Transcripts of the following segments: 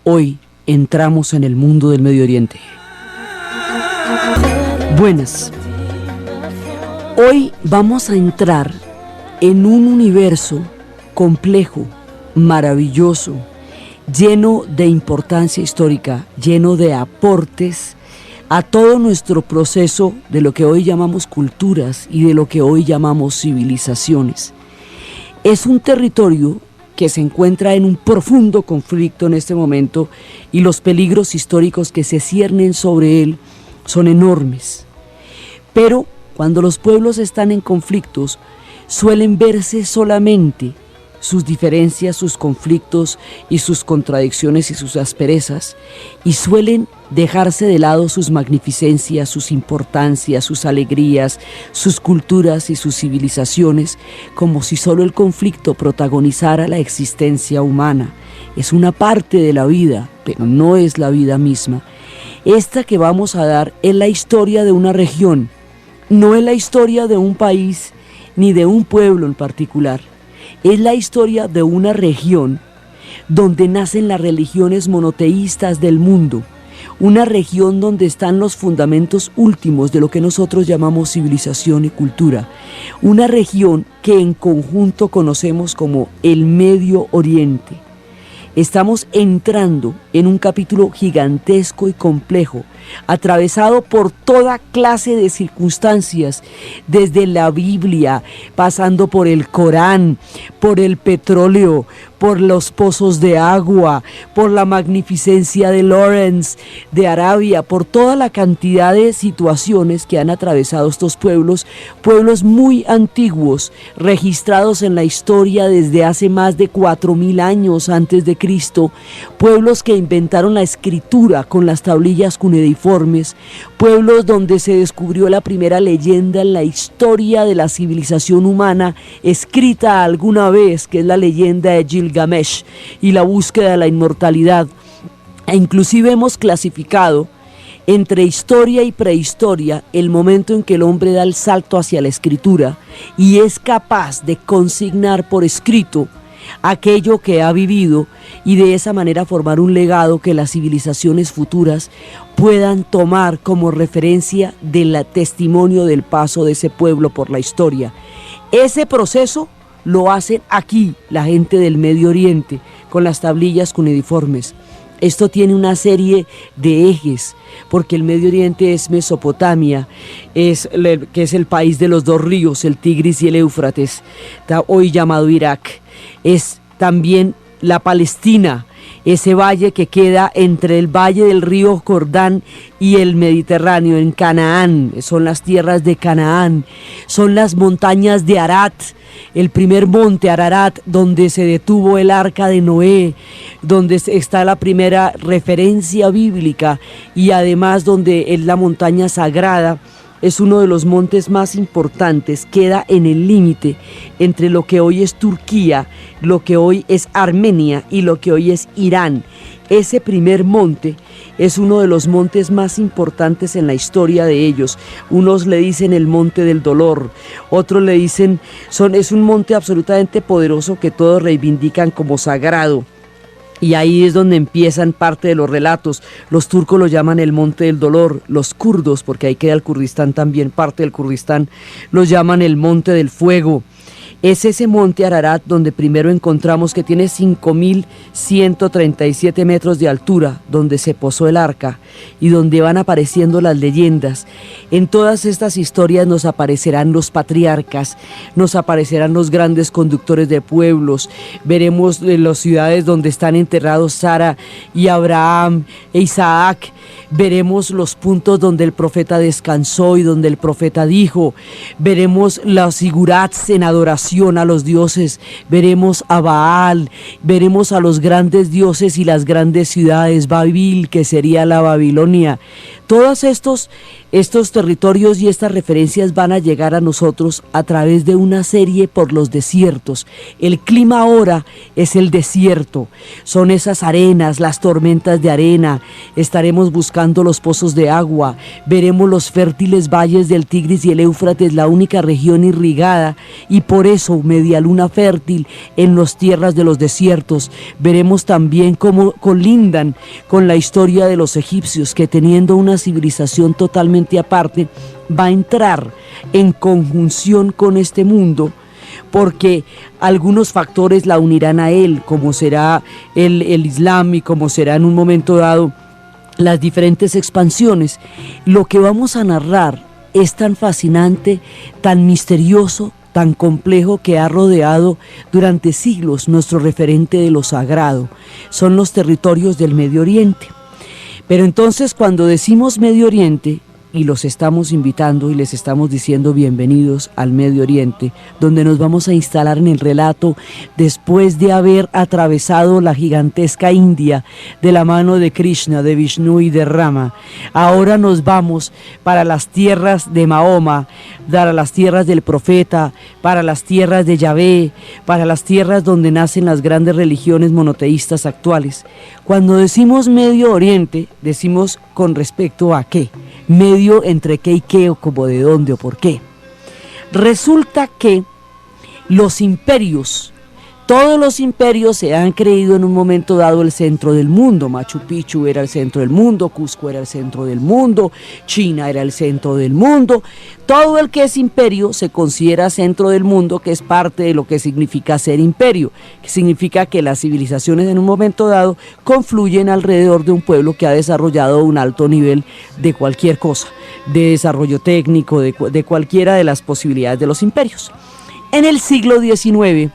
Hoy entramos en el mundo del Medio Oriente. Buenas. Hoy vamos a entrar en un universo complejo, maravilloso, lleno de importancia histórica, lleno de aportes a todo nuestro proceso de lo que hoy llamamos culturas y de lo que hoy llamamos civilizaciones. Es un territorio que se encuentra en un profundo conflicto en este momento y los peligros históricos que se ciernen sobre él son enormes. Pero cuando los pueblos están en conflictos, suelen verse solamente sus diferencias, sus conflictos y sus contradicciones y sus asperezas, y suelen dejarse de lado sus magnificencias, sus importancias, sus alegrías, sus culturas y sus civilizaciones, como si solo el conflicto protagonizara la existencia humana. Es una parte de la vida, pero no es la vida misma. Esta que vamos a dar es la historia de una región, no es la historia de un país ni de un pueblo en particular. Es la historia de una región donde nacen las religiones monoteístas del mundo, una región donde están los fundamentos últimos de lo que nosotros llamamos civilización y cultura, una región que en conjunto conocemos como el Medio Oriente. Estamos entrando en un capítulo gigantesco y complejo, atravesado por toda clase de circunstancias, desde la Biblia, pasando por el Corán, por el petróleo, por los pozos de agua, por la magnificencia de Lawrence, de Arabia, por toda la cantidad de situaciones que han atravesado estos pueblos, pueblos muy antiguos, registrados en la historia desde hace más de 4000 años antes de Cristo, pueblos que inventaron la escritura con las tablillas cuneiformes, pueblos donde se descubrió la primera leyenda en la historia de la civilización humana escrita alguna vez, que es la leyenda de Gilgamesh y la búsqueda de la inmortalidad. E inclusive hemos clasificado entre historia y prehistoria el momento en que el hombre da el salto hacia la escritura y es capaz de consignar por escrito aquello que ha vivido y de esa manera formar un legado que las civilizaciones futuras puedan tomar como referencia del testimonio del paso de ese pueblo por la historia. Ese proceso lo hacen aquí la gente del Medio Oriente con las tablillas cuneiformes. Esto tiene una serie de ejes, porque el Medio Oriente es Mesopotamia, que es el país de los dos ríos, el Tigris y el Éufrates, hoy llamado Irak. Es también la Palestina, ese valle que queda entre el valle del río Jordán y el Mediterráneo, en Canaán, son las tierras de Canaán, son las montañas de Arat, el primer monte Ararat donde se detuvo el arca de Noé, donde está la primera referencia bíblica y además donde es la montaña sagrada. Es uno de los montes más importantes, queda en el límite entre lo que hoy es Turquía, lo que hoy es Armenia y lo que hoy es Irán. Ese primer monte es uno de los montes más importantes en la historia de ellos. Unos le dicen el monte del dolor, otros le dicen, es un monte absolutamente poderoso que todos reivindican como sagrado. Y ahí es donde empiezan parte de los relatos. Los turcos lo llaman el Monte del Dolor, los kurdos, porque ahí queda el Kurdistán también, parte del Kurdistán, lo llaman el Monte del Fuego. Es ese monte Ararat donde primero encontramos que tiene 5.137 metros de altura, donde se posó el arca y donde van apareciendo las leyendas. En todas estas historias nos aparecerán los patriarcas, nos aparecerán los grandes conductores de pueblos, veremos las ciudades donde están enterrados Sara y Abraham e Isaac, veremos los puntos donde el profeta descansó y donde el profeta dijo, veremos los sigurats en adoración a los dioses, veremos a Baal, veremos a los grandes dioses y las grandes ciudades, Babil, que sería la Babilonia. Todos estos territorios y estas referencias van a llegar a nosotros a través de una serie por los desiertos. El clima ahora es el desierto, son esas arenas, las tormentas de arena, estaremos buscando los pozos de agua, veremos los fértiles valles del Tigris y el Éufrates, la única región irrigada, y por eso media luna fértil en las tierras de los desiertos. Veremos también cómo colindan con la historia de los egipcios, que teniendo una civilización totalmente aparte, va a entrar en conjunción con este mundo, porque algunos factores la unirán a él, como será el Islam y como será en un momento dado las diferentes expansiones. Lo que vamos a narrar es tan fascinante, tan misterioso, tan complejo, que ha rodeado durante siglos nuestro referente de lo sagrado. Son los territorios del Medio Oriente. Pero entonces, cuando decimos Medio Oriente, y los estamos invitando y les estamos diciendo bienvenidos al Medio Oriente, donde nos vamos a instalar en el relato después de haber atravesado la gigantesca India de la mano de Krishna, de Vishnu y de Rama. Ahora nos vamos para las tierras de Mahoma, para las tierras del profeta, para las tierras de Yahvé, para las tierras donde nacen las grandes religiones monoteístas actuales. Cuando decimos Medio Oriente, decimos con respecto a qué. Medio entre qué y qué, o como de dónde o por qué. Resulta que los imperios, todos los imperios se han creído en un momento dado el centro del mundo. Machu Picchu era el centro del mundo, Cusco era el centro del mundo, China era el centro del mundo. Todo el que es imperio se considera centro del mundo, que es parte de lo que significa ser imperio, que significa que las civilizaciones en un momento dado confluyen alrededor de un pueblo que ha desarrollado un alto nivel de cualquier cosa, de desarrollo técnico, de cualquiera de las posibilidades de los imperios. En el siglo XIX,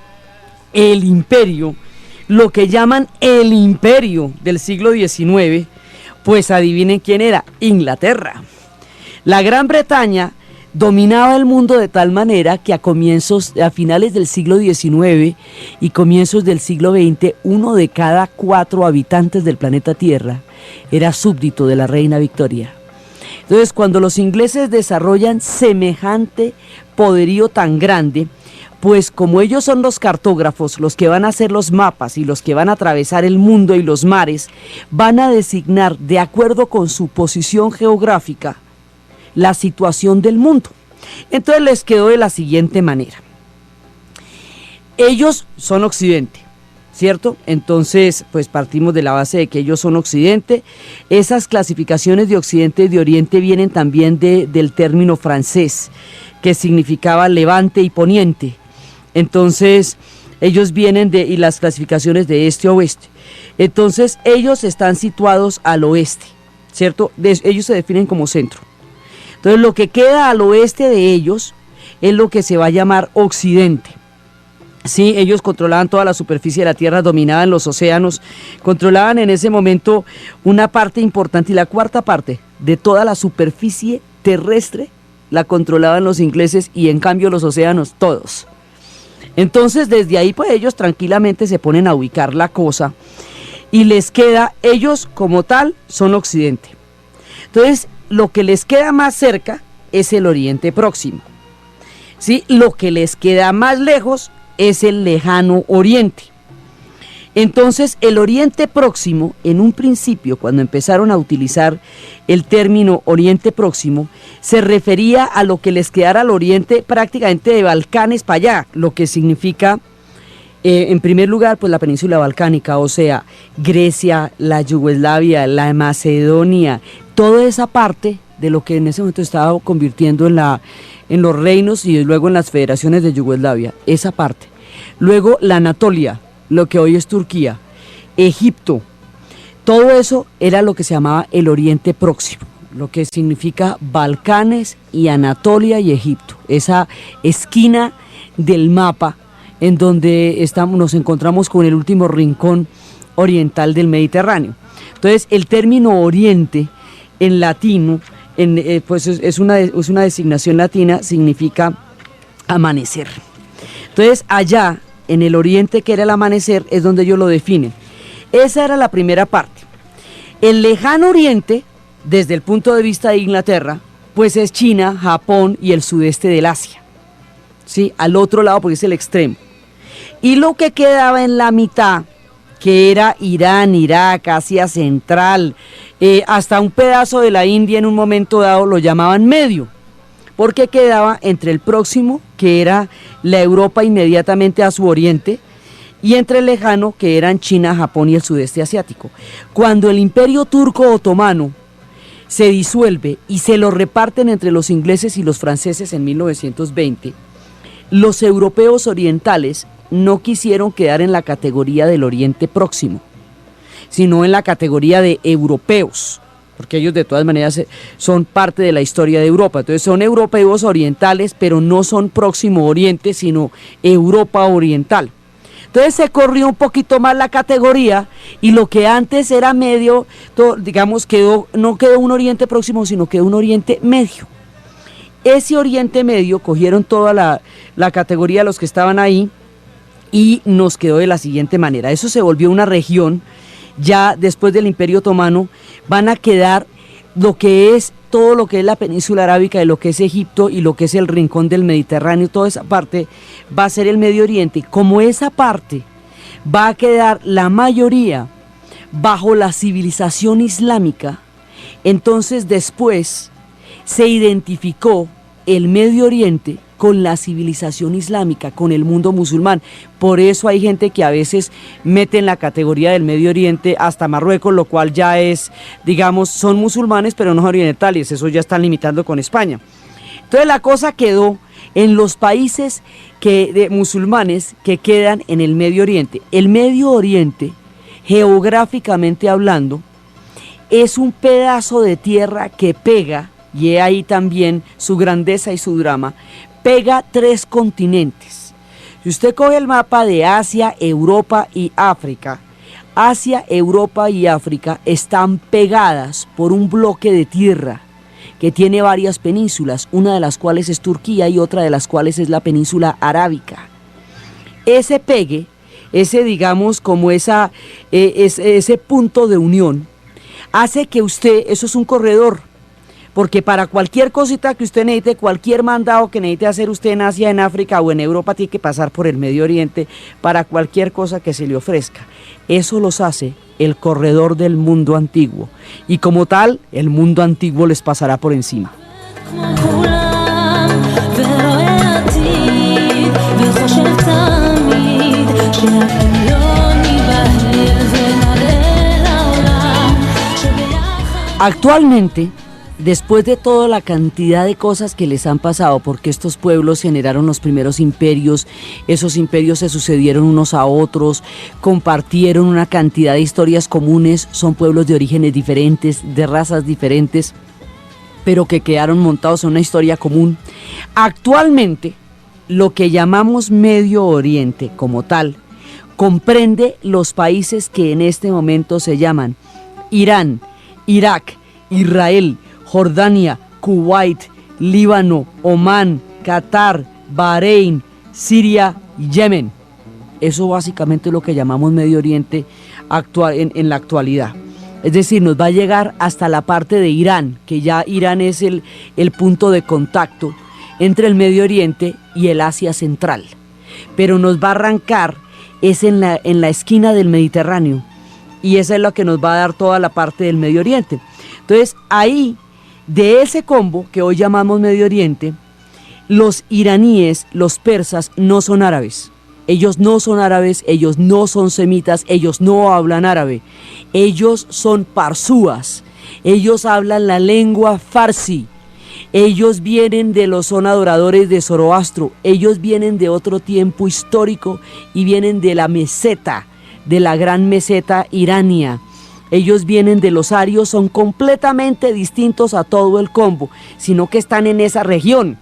el imperio, lo que llaman el imperio del siglo XIX, pues adivinen quién era: Inglaterra. La Gran Bretaña dominaba el mundo de tal manera que a finales del siglo XIX y comienzos del siglo XX, 1 de cada 4 habitantes del planeta Tierra era súbdito de la reina Victoria. Entonces, cuando los ingleses desarrollan semejante poderío tan grande, pues como ellos son los cartógrafos, los que van a hacer los mapas y los que van a atravesar el mundo y los mares, van a designar, de acuerdo con su posición geográfica, la situación del mundo. Entonces les quedó de la siguiente manera: ellos son Occidente, ¿cierto? Entonces, pues partimos de la base de que ellos son Occidente. Esas clasificaciones de Occidente y de Oriente vienen también del término francés, que significaba levante y poniente. Entonces, ellos vienen y las clasificaciones de este a oeste. Entonces, ellos están situados al oeste, ¿cierto? Ellos se definen como centro. Entonces, lo que queda al oeste de ellos es lo que se va a llamar Occidente. Sí, ellos controlaban toda la superficie de la Tierra, dominaban los océanos, controlaban en ese momento una parte importante, y la cuarta parte de toda la superficie terrestre la controlaban los ingleses, y en cambio los océanos todos. Entonces, desde ahí, pues ellos tranquilamente se ponen a ubicar la cosa y les queda, ellos como tal son Occidente. Entonces, lo que les queda más cerca es el Oriente Próximo, ¿sí? Lo que les queda más lejos es el Lejano Oriente. Entonces, el Oriente Próximo, en un principio, cuando empezaron a utilizar el término Oriente Próximo, se refería a lo que les quedara al oriente, prácticamente de Balcanes para allá, lo que significa, en primer lugar, pues la península balcánica, o sea, Grecia, la Yugoslavia, la Macedonia, toda esa parte de lo que en ese momento estaba convirtiendo en los reinos y luego en las federaciones de Yugoslavia, esa parte. Luego la Anatolia, lo que hoy es Turquía, Egipto, todo eso era lo que se llamaba el Oriente Próximo, lo que significa Balcanes y Anatolia y Egipto, esa esquina del mapa en donde nos encontramos con el último rincón oriental del Mediterráneo. Entonces, el término Oriente en latino, pues es una designación latina, significa amanecer. Entonces, allá en el oriente, que era el amanecer, es donde ellos lo definen. Esa era la primera parte. El Lejano Oriente desde el punto de vista de Inglaterra, pues es China, Japón y el sudeste del Asia, ¿sí? Al otro lado, porque es el extremo. Y lo que quedaba en la mitad, que era Irán, Irak, Asia Central, hasta un pedazo de la India en un momento dado lo llamaban medio, porque quedaba entre el próximo, que era la Europa inmediatamente a su oriente, y entre el lejano, que eran China, Japón y el sudeste asiático. Cuando el imperio turco otomano se disuelve y se lo reparten entre los ingleses y los franceses en 1920, los europeos orientales no quisieron quedar en la categoría del Oriente Próximo, sino en la categoría de europeos, porque ellos de todas maneras son parte de la historia de Europa. Entonces son europeos orientales, pero no son Próximo Oriente, sino Europa Oriental. Entonces se corrió un poquito más la categoría y lo que antes era medio, digamos, no quedó un Oriente Próximo, sino quedó un Oriente Medio. Ese Oriente Medio cogieron toda la categoría de los que estaban ahí y nos quedó de la siguiente manera. Eso se volvió una región. Ya después del Imperio Otomano van a quedar lo que es todo lo que es la península arábica, de lo que es Egipto y lo que es el rincón del Mediterráneo, toda esa parte va a ser el Medio Oriente. Como esa parte va a quedar la mayoría bajo la civilización islámica, entonces después se identificó el Medio Oriente con la civilización islámica, con el mundo musulmán. Por eso hay gente que a veces mete en la categoría del Medio Oriente hasta Marruecos, lo cual ya es, digamos, son musulmanes pero no orientales, eso ya están limitando con España. Entonces la cosa quedó en los países musulmanes que quedan en el Medio Oriente. El Medio Oriente, geográficamente hablando, es un pedazo de tierra que pega, y he ahí también su grandeza y su drama, pega 3 continentes. Si usted coge el mapa de Asia, Europa y África, Asia, Europa y África están pegadas por un bloque de tierra que tiene varias penínsulas, una de las cuales es Turquía y otra de las cuales es la península arábica. Ese pegue, digamos como ese punto de unión, hace que usted, eso es un corredor, porque para cualquier cosita que usted necesite, cualquier mandado que necesite hacer usted en Asia, en África o en Europa, tiene que pasar por el Medio Oriente para cualquier cosa que se le ofrezca. Eso los hace el corredor del mundo antiguo, y como tal, el mundo antiguo les pasará por encima. Actualmente, después de toda la cantidad de cosas que les han pasado, porque estos pueblos generaron los primeros imperios, esos imperios se sucedieron unos a otros, compartieron una cantidad de historias comunes, son pueblos de orígenes diferentes, de razas diferentes, pero que quedaron montados en una historia común. Actualmente, lo que llamamos Medio Oriente como tal, comprende los países que en este momento se llaman Irán, Irak, Israel, Jordania, Kuwait, Líbano, Omán, Qatar, Bahrein, Siria y Yemen. Eso básicamente es lo que llamamos Medio Oriente en la actualidad. Es decir, nos va a llegar hasta la parte de Irán, que ya Irán es el punto de contacto entre el Medio Oriente y el Asia Central. Pero nos va a arrancar es en la esquina del Mediterráneo, y esa es la que nos va a dar toda la parte del Medio Oriente. Entonces, ahí, de ese combo que hoy llamamos Medio Oriente, los iraníes, los persas, no son árabes. Ellos no son árabes, ellos no son semitas, ellos no hablan árabe. Ellos son parsúas, ellos hablan la lengua farsi. Ellos vienen son adoradores de Zoroastro, ellos vienen de otro tiempo histórico y vienen de la meseta, de la gran meseta irania. Ellos vienen de los arios, son completamente distintos a todo el combo, sino que están en esa región.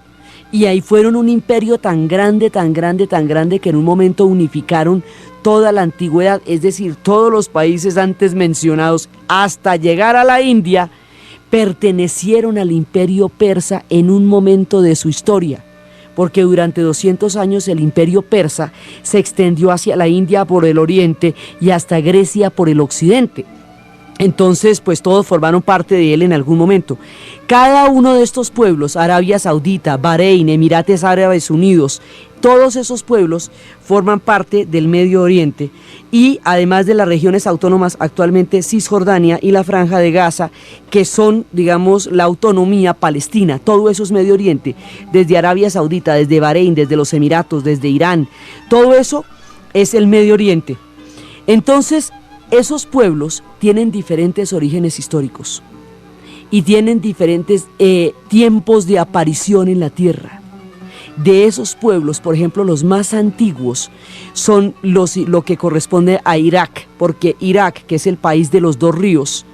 Y ahí fueron un imperio tan grande, tan grande, tan grande, que en un momento unificaron toda la antigüedad, es decir, todos los países antes mencionados, hasta llegar a la India, pertenecieron al imperio persa en un momento de su historia, porque durante 200 años el imperio persa se extendió hacia la India por el oriente y hasta Grecia por el occidente. Entonces, pues todos formaron parte de él en algún momento. Cada uno de estos pueblos, Arabia Saudita, Bahrein, Emirates Árabes Unidos, todos esos pueblos forman parte del Medio Oriente y además de las regiones autónomas actualmente Cisjordania y la Franja de Gaza, que son, digamos, la autonomía palestina, todo eso es Medio Oriente, desde Arabia Saudita, desde Bahrein, desde los Emiratos, desde Irán, todo eso es el Medio Oriente. Entonces, esos pueblos tienen diferentes orígenes históricos y tienen diferentes tiempos de aparición en la tierra. De esos pueblos, por ejemplo, los más antiguos son lo que corresponde a Irak, porque Irak, que es el país de los dos ríos,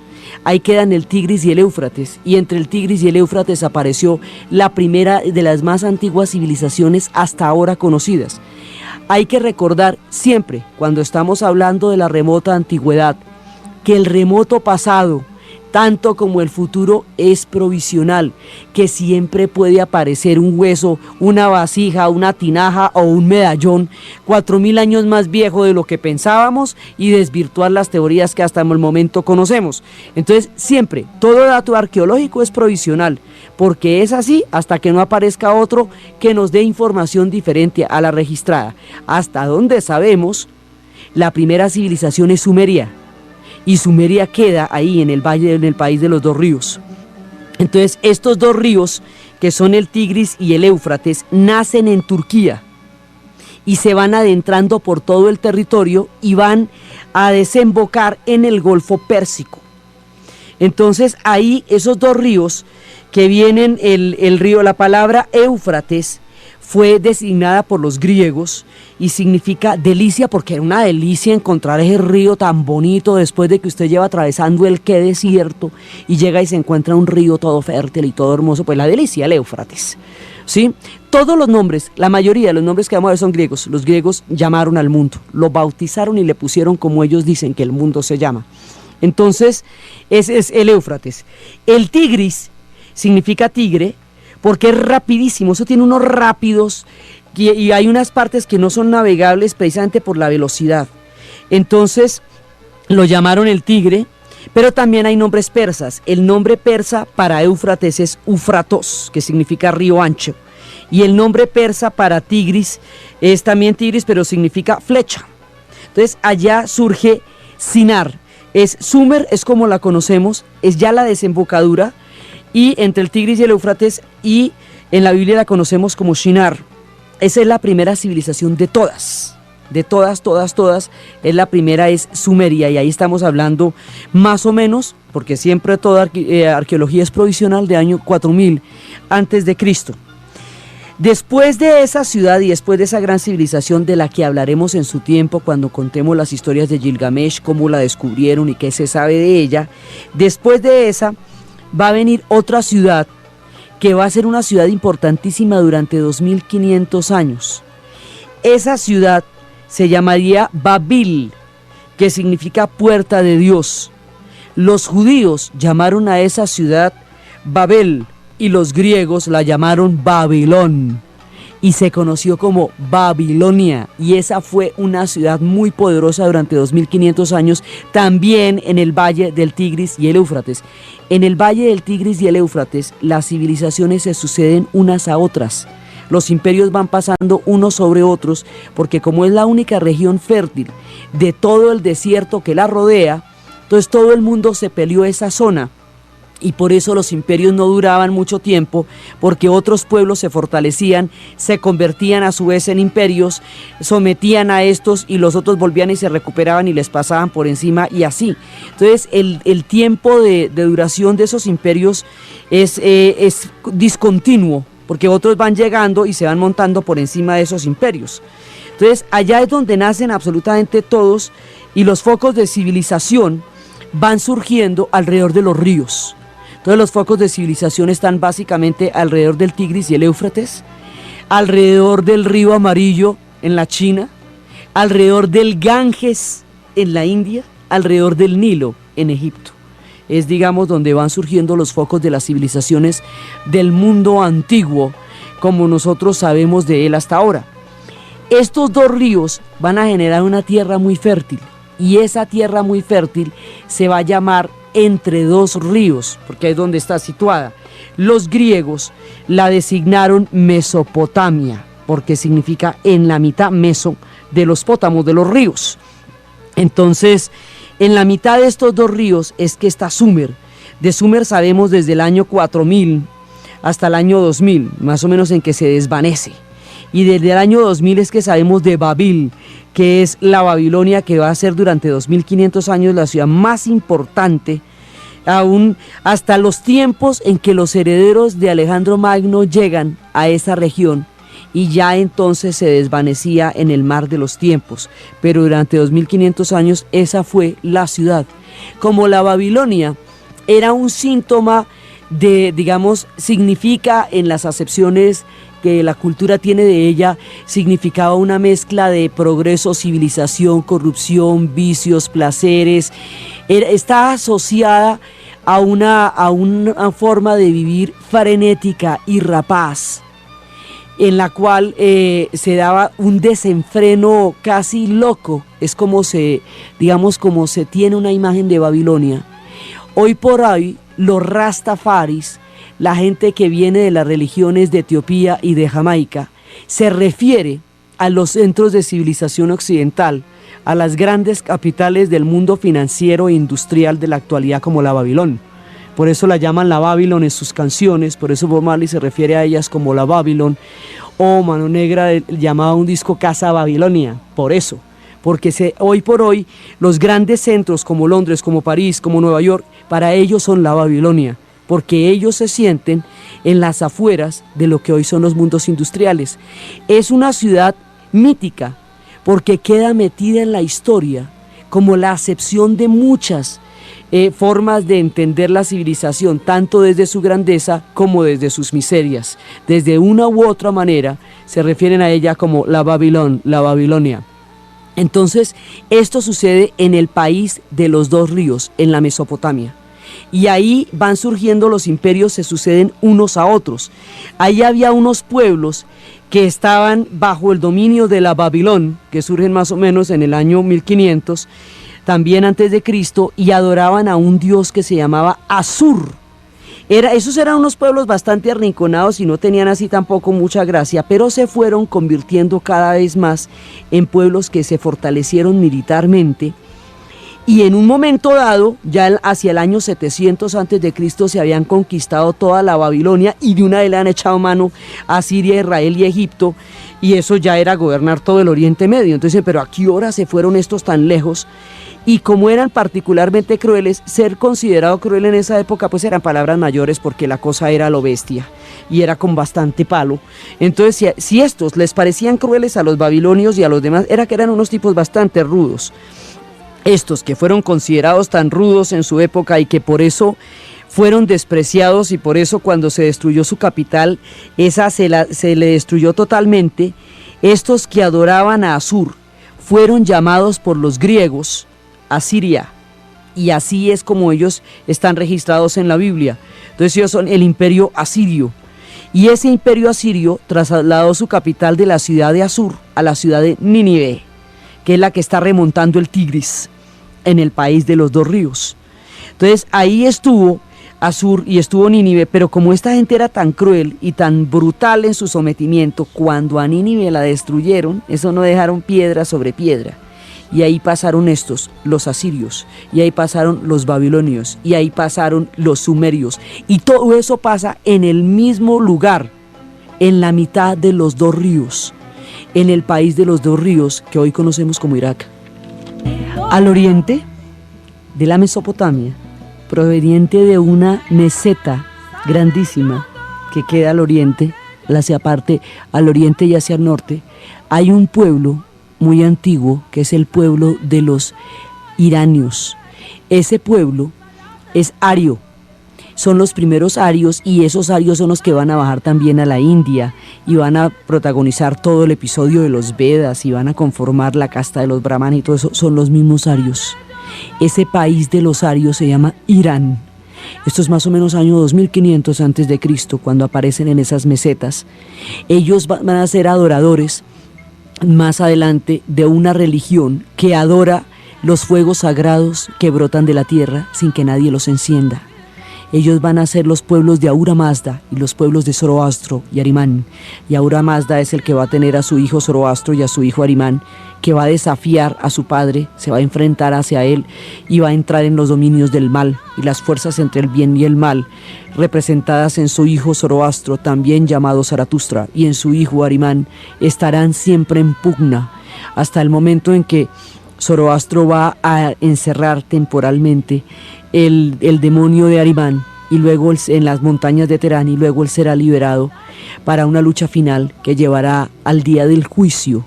ahí quedan el Tigris y el Éufrates, y entre el Tigris y el Éufrates apareció la primera de las más antiguas civilizaciones hasta ahora conocidas. Hay que recordar siempre, cuando estamos hablando de la remota antigüedad, que el remoto pasado, tanto como el futuro, es provisional, que siempre puede aparecer un hueso, una vasija, una tinaja o un medallón 4000 años más viejo de lo que pensábamos y desvirtuar las teorías que hasta el momento conocemos. Entonces, siempre, todo dato arqueológico es provisional, porque es así hasta que no aparezca otro que nos dé información diferente a la registrada. Hasta donde sabemos, la primera civilización es Sumeria, y Sumeria queda ahí en el valle, en el país de los dos ríos. Entonces, estos dos ríos, que son el Tigris y el Éufrates, nacen en Turquía y se van adentrando por todo el territorio y van a desembocar en el Golfo Pérsico. Entonces, ahí esos dos ríos que vienen, el río, la palabra Éufrates fue designada por los griegos y significa delicia, porque era una delicia encontrar ese río tan bonito después de que usted lleva atravesando el qué desierto y llega y se encuentra un río todo fértil y todo hermoso, pues la delicia, el Éufrates, ¿sí? Todos los nombres, la mayoría de los nombres que vamos a ver son griegos. Los griegos llamaron al mundo, lo bautizaron y le pusieron como ellos dicen que el mundo se llama. Entonces, ese es el Éufrates. El Tigris significa tigre, porque es rapidísimo, eso tiene unos rápidos y hay unas partes que no son navegables precisamente por la velocidad. Entonces lo llamaron el Tigre, pero también hay nombres persas. El nombre persa para Éufrates es Ufratos, que significa río ancho, y el nombre persa para Tigris es también Tigris, pero significa flecha. Entonces allá surge Sinar, es Sumer, es como la conocemos, es ya la desembocadura, y entre el Tigris y el Éufrates, y en la Biblia la conocemos como Shinar. Esa es la primera civilización de todas, es la primera, es Sumeria, y ahí estamos hablando más o menos, porque siempre toda arqueología es provisional, de año 4000 antes de Cristo. Después de esa ciudad y después de esa gran civilización de la que hablaremos en su tiempo cuando contemos las historias de Gilgamesh, cómo la descubrieron y qué se sabe de ella, después de esa va a venir otra ciudad que va a ser una ciudad importantísima durante 2500 años. Esa ciudad se llamaría Babil, que significa puerta de Dios. Los judíos llamaron a esa ciudad Babel y los griegos la llamaron Babilón y se conoció como Babilonia, y esa fue una ciudad muy poderosa durante 2500 años, también en el valle del Tigris y el Éufrates. En el valle del Tigris y el Éufrates las civilizaciones se suceden unas a otras, los imperios van pasando unos sobre otros, porque como es la única región fértil de todo el desierto que la rodea, entonces todo el mundo se peleó esa zona. Y por eso los imperios no duraban mucho tiempo, porque otros pueblos se fortalecían, se convertían a su vez en imperios, sometían a estos y los otros volvían y se recuperaban y les pasaban por encima y así. Entonces el tiempo de duración de esos imperios es discontinuo, porque otros van llegando y se van montando por encima de esos imperios. Entonces allá es donde nacen absolutamente todos y los focos de civilización van surgiendo alrededor de los ríos. Entonces los focos de civilización están básicamente alrededor del Tigris y el Éufrates, alrededor del río Amarillo en la China, alrededor del Ganges en la India, alrededor del Nilo en Egipto. Es, digamos, donde van surgiendo los focos de las civilizaciones del mundo antiguo, como nosotros sabemos de él hasta ahora. Estos dos ríos van a generar una tierra muy fértil, y esa tierra muy fértil se va a llamar Entre Dos Ríos, porque es donde está situada. Los griegos la designaron Mesopotamia, porque significa en la mitad, meso, de los pótamos, de los ríos. Entonces, en la mitad de estos dos ríos es que está Sumer. De Sumer sabemos desde el año 4000 hasta el año 2000, más o menos, en que se desvanece. Y desde el año 2000 es que sabemos de Babil, que es la Babilonia, que va a ser durante 2500 años la ciudad más importante, aún hasta los tiempos en que los herederos de Alejandro Magno llegan a esa región, y ya entonces se desvanecía en el mar de los tiempos, pero durante 2500 años esa fue la ciudad. Como la Babilonia era un síntoma de, digamos, significa en las acepciones que la cultura tiene de ella, significaba una mezcla de progreso, civilización, corrupción, vicios, placeres. Está asociada a una forma de vivir frenética y rapaz, en la cual se daba un desenfreno casi loco. Es como como se tiene una imagen de Babilonia. Hoy por hoy, los rastafaris, la gente que viene de las religiones de Etiopía y de Jamaica, se refiere a los centros de civilización occidental, a las grandes capitales del mundo financiero e industrial de la actualidad, como la Babilón. Por eso la llaman la Babilón en sus canciones, por eso Bob Marley se refiere a ellas como la Babilón, o Mano Negra llamaba un disco Casa Babilonia, por eso. Porque hoy por hoy los grandes centros como Londres, como París, como Nueva York, para ellos son la Babilonia, porque ellos se sienten en las afueras de lo que hoy son los mundos industriales. Es una ciudad mítica, porque queda metida en la historia como la acepción de muchas formas de entender la civilización, tanto desde su grandeza como desde sus miserias. Desde una u otra manera se refieren a ella como la Babilón, la Babilonia. Entonces, esto sucede en el país de los dos ríos, en la Mesopotamia. Y ahí van surgiendo los imperios, se suceden unos a otros. Ahí había unos pueblos que estaban bajo el dominio de la Babilón, que surgen más o menos en el año 1500, también antes de Cristo, y adoraban a un dios que se llamaba Asur. Esos eran unos pueblos bastante arrinconados y no tenían así tampoco mucha gracia, pero se fueron convirtiendo cada vez más en pueblos que se fortalecieron militarmente, y en un momento dado, ya hacia el año 700 antes de Cristo, se habían conquistado toda la Babilonia, y de una vez le han echado mano a Siria, Israel y Egipto, y eso ya era gobernar todo el Oriente Medio. Entonces, ¿pero a qué hora se fueron estos tan lejos? Y como eran particularmente crueles, ser considerado cruel en esa época pues eran palabras mayores, porque la cosa era lo bestia y era con bastante palo. Entonces, si estos les parecían crueles a los babilonios y a los demás, era que eran unos tipos bastante rudos. Estos que fueron considerados tan rudos en su época y que por eso fueron despreciados, y por eso cuando se destruyó su capital, esa se le destruyó totalmente. Estos que adoraban a Asur fueron llamados por los griegos Asiria, y así es como ellos están registrados en la Biblia. Entonces ellos son el imperio asirio, y ese imperio asirio trasladó su capital de la ciudad de Asur a la ciudad de Nínive, que es la que está remontando el Tigris en el país de los dos ríos. Entonces ahí estuvo Asur y estuvo Nínive, pero como esta gente era tan cruel y tan brutal en su sometimiento, cuando a Nínive la destruyeron, eso no dejaron piedra sobre piedra. Y ahí pasaron estos, los asirios, y ahí pasaron los babilonios, y ahí pasaron los sumerios, y todo eso pasa en el mismo lugar, en la mitad de los dos ríos, en el país de los dos ríos que hoy conocemos como Irak. Al oriente de la Mesopotamia, proveniente de una meseta grandísima que queda al oriente, hacia parte al oriente y hacia el norte, hay un pueblo muy antiguo que es el pueblo de los iranios. Ese pueblo es ario, son los primeros arios, y esos arios son los que van a bajar también a la India y van a protagonizar todo el episodio de los Vedas y van a conformar la casta de los brahmanes, y todo eso son los mismos arios. Ese país de los arios se llama Irán. Esto es más o menos año 2500 antes de Cristo, cuando aparecen en esas mesetas. Ellos van a ser adoradores más adelante de una religión que adora los fuegos sagrados que brotan de la tierra sin que nadie los encienda. Ellos van a ser los pueblos de Ahura Mazda y los pueblos de Zoroastro y Arimán. Y Ahura Mazda es el que va a tener a su hijo Zoroastro y a su hijo Arimán, que va a desafiar a su padre, se va a enfrentar hacia él y va a entrar en los dominios del mal. Y las fuerzas entre el bien y el mal, representadas en su hijo Zoroastro, también llamado Zaratustra, y en su hijo Arimán, estarán siempre en pugna, hasta el momento en que Zoroastro va a encerrar temporalmente el demonio de Arimán, y luego en las montañas de Terán, y luego él será liberado para una lucha final que llevará al día del juicio,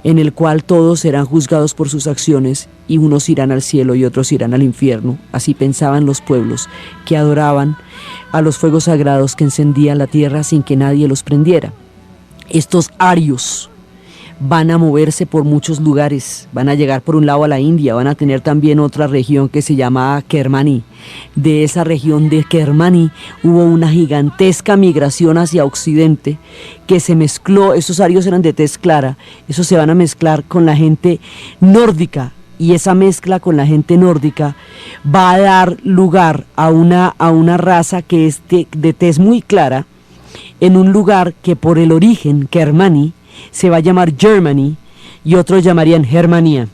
en el cual todos serán juzgados por sus acciones, y unos irán al cielo y otros irán al infierno. Así pensaban los pueblos que adoraban a los fuegos sagrados que encendían la tierra sin que nadie los prendiera. Estos arios van a moverse por muchos lugares, van a llegar por un lado a la India, van a tener también otra región que se llama Kermani. De esa región de Kermani hubo una gigantesca migración hacia occidente que se mezcló, esos arios eran de tez clara, esos se van a mezclar con la gente nórdica, y esa mezcla con la gente nórdica va a dar lugar a una raza que es de tez muy clara, en un lugar que por el origen, Kermani, se va a llamar Germany, y otros llamarían Germania,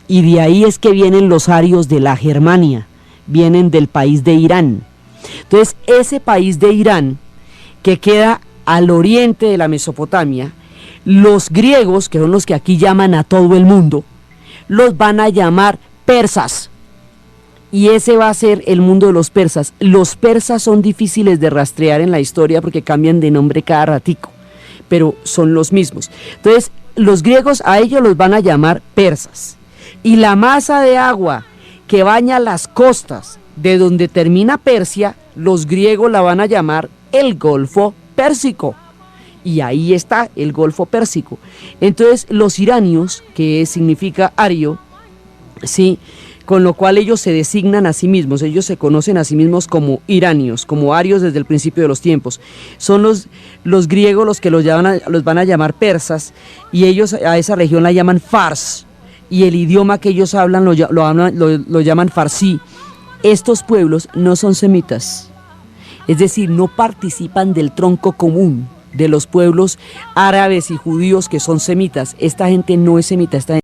y de ahí es que vienen los arios de la Germania, vienen del país de Irán. Entonces ese país de Irán, que queda al oriente de la Mesopotamia, los griegos, que son los que aquí llaman a todo el mundo, los van a llamar persas, y ese va a ser el mundo de los persas. Los persas son difíciles de rastrear en la historia porque cambian de nombre cada ratico, pero son los mismos. Entonces, los griegos a ellos los van a llamar persas. Y la masa de agua que baña las costas de donde termina Persia, los griegos la van a llamar el Golfo Pérsico. Y ahí está el Golfo Pérsico. Entonces, los iranios, que significa ario, sí, con lo cual ellos se designan a sí mismos, ellos se conocen a sí mismos como iranios, como arios desde el principio de los tiempos. Son los griegos los que los van a llamar persas, y ellos a esa región la llaman fars, y el idioma que ellos hablan lo llaman farsí. Estos pueblos no son semitas, es decir, no participan del tronco común de los pueblos árabes y judíos que son semitas. Esta gente no es semita, esta gente